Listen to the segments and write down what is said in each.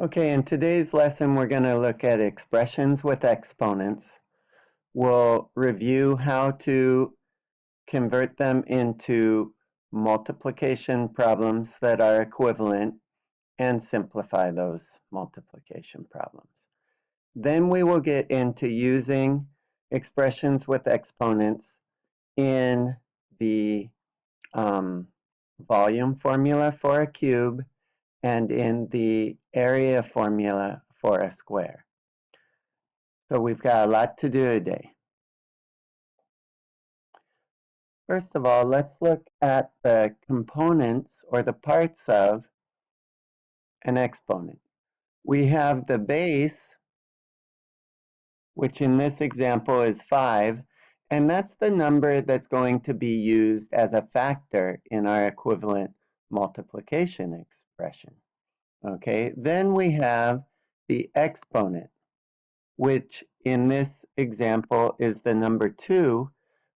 Okay, in today's lesson, we're going to look at expressions with exponents. We'll review how to convert them into multiplication problems that are equivalent and simplify those multiplication problems. Then we will get into using expressions with exponents in the volume formula for a cube and in the area formula for a square. So we've got a lot to do today. First of all, let's look at the components or the parts of an exponent. We have the base, which in this example is 5, and that's the number that's going to be used as a factor in our equivalent multiplication expression. Okay, then we have the exponent, which in this example is the number 2,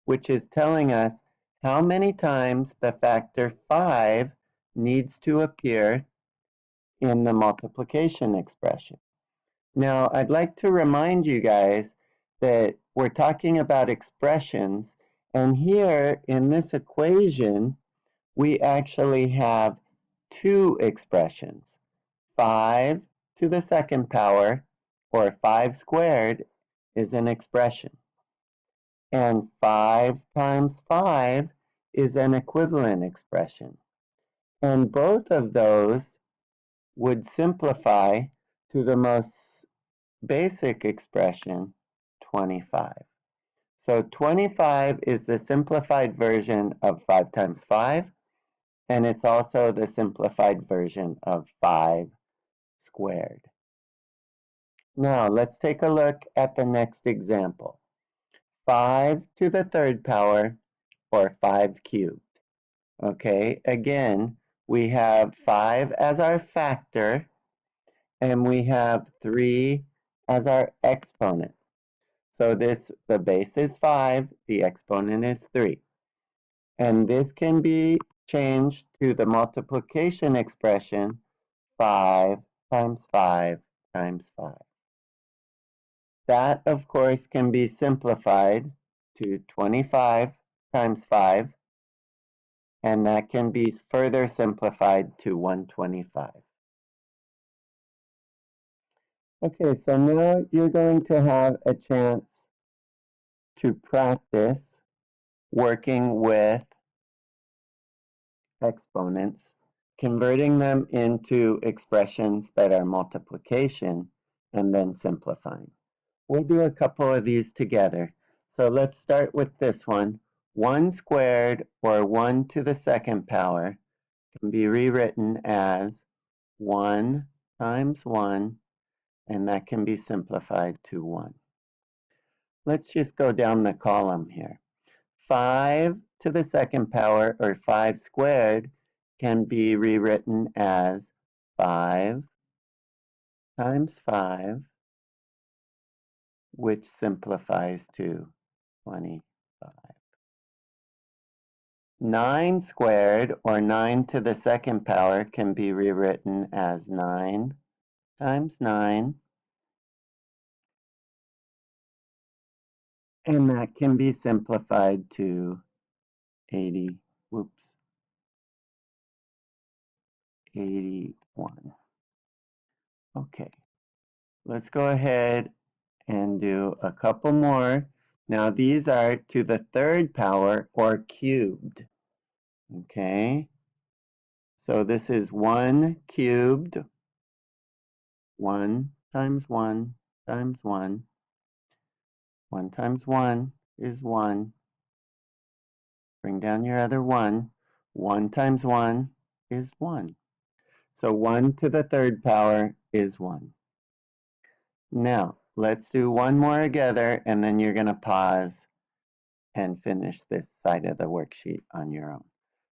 which is telling us how many times the factor 5 needs to appear in the multiplication expression. Now, I'd like to remind you guys that we're talking about expressions, and here in this equation, we actually have two expressions. 5 to the second power, or 5 squared, is an expression. And 5 times 5 is an equivalent expression. And both of those would simplify to the most basic expression, 25. So 25 is the simplified version of 5 times 5, and it's also the simplified version of 5 squared. Now, let's take a look at the next example. 5 to the third power, or 5 cubed. Okay, again, we have 5 as our factor, and we have 3 as our exponent. So the base is 5, the exponent is 3. And this can be changed to the multiplication expression, 5 times 5 times 5. That, of course, can be simplified to 25 times 5, and that can be further simplified to 125. Okay, so now you're going to have a chance to practice working with exponents, converting them into expressions that are multiplication, and then simplifying. We'll do a couple of these together. So let's start with this one. 1 squared, or 1 to the second power, can be rewritten as 1 times 1, and that can be simplified to 1. Let's just go down the column here. 5 to the second power, or 5 squared, can be rewritten as 5 times 5, which simplifies to 25. 9 squared, or 9 to the second power, can be rewritten as 9 times 9, and that can be simplified to 81. Okay, let's go ahead and do a couple more. Now these are to the third power, or cubed. Okay, so this is 1 cubed, 1 times 1 times 1. 1 times 1 is 1. Bring down your other 1. 1 times 1 is 1. So 1 to the third power is 1. Now, let's do one more together, and then you're going to pause and finish this side of the worksheet on your own.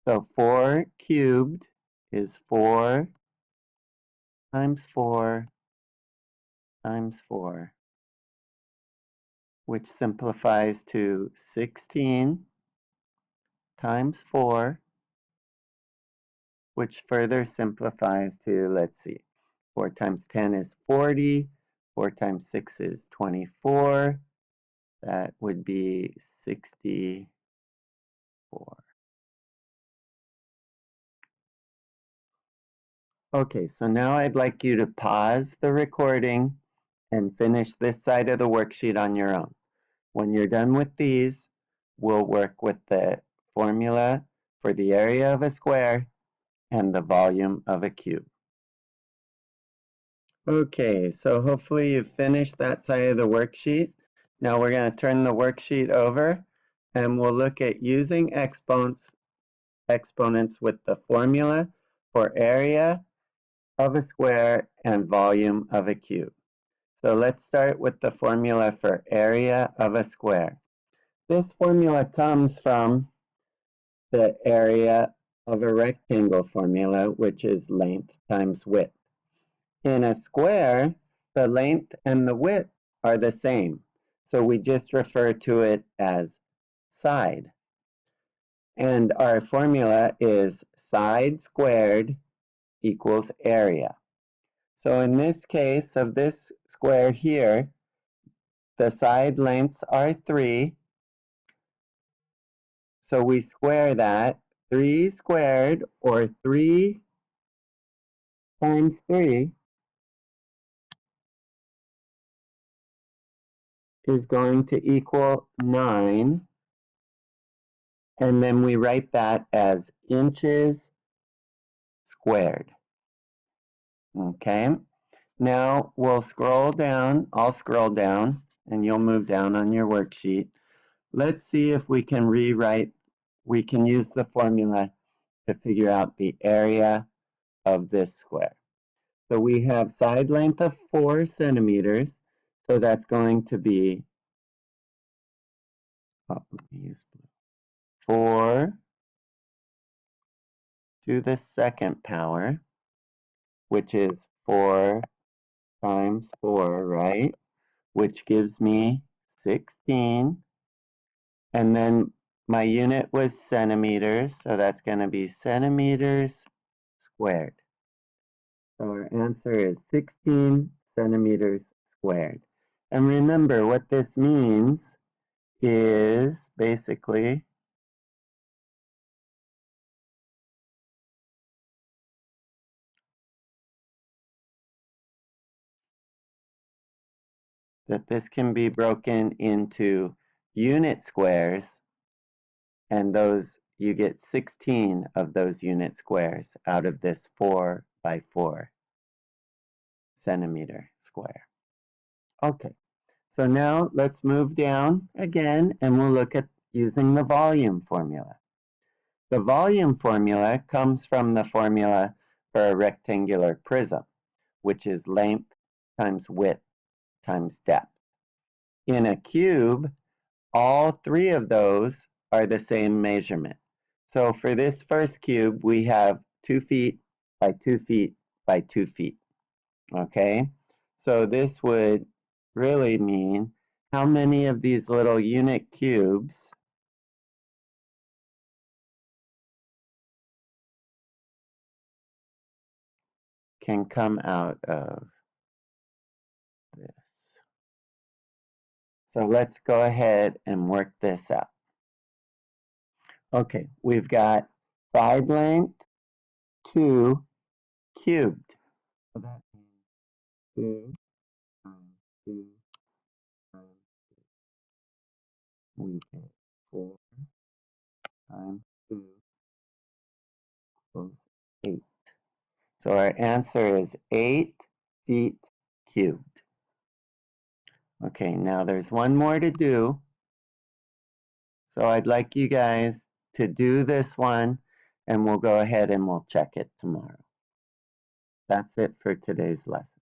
So 4 cubed is 4 times 4 times 4, which simplifies to 16 times 4, which further simplifies to, let's see, 4 times 10 is 40. 4 times 6 is 24. That would be 64. Okay, so now I'd like you to pause the recording and finish this side of the worksheet on your own. When you're done with these, we'll work with the formula for the area of a square and the volume of a cube. Okay, so hopefully you've finished that side of the worksheet. Now we're going to turn the worksheet over and we'll look at using exponents with the formula for area of a square and volume of a cube. So let's start with the formula for area of a square. This formula comes from the area of a rectangle formula, which is length times width. In a square, the length and the width are the same, so we just refer to it as side. And our formula is side squared equals area. So in this case of this square here, the side lengths are 3. So we square that. 3 squared, or 3 times 3, is going to equal 9. And then we write that as inches squared. Okay, now we'll scroll down. I'll scroll down and you'll move down on your worksheet. Let's see if we can we can use the formula to figure out the area of this square. So we have side length of 4 centimeters. So that's going to be, let me use blue, 4 to the second power, which is 4 times 4, right? Which gives me 16. And then my unit was centimeters, so that's going to be centimeters squared. So our answer is 16 centimeters squared. And remember, what this means is basically that this can be broken into unit squares, and those you get 16 of those unit squares out of this 4 by 4 centimeter square. Okay, so now let's move down again and we'll look at using the volume formula. The volume formula comes from the formula for a rectangular prism, which is length times width times depth. In a cube, all 3 of those are the same measurement. So for this first cube, we have 2 feet by 2 feet by 2 feet. Okay, so this would really mean how many of these little unit cubes can come out of this. So let's go ahead and work this out. Okay, we've got side length 2 cubed. So that means 2 times 2 times 2. We get 4 times 2 equals 8. So our answer is 8 feet cubed. Okay, now there's one more to do. So I'd like you guys to do this one and we'll go ahead and we'll check it tomorrow. That's it for today's lesson.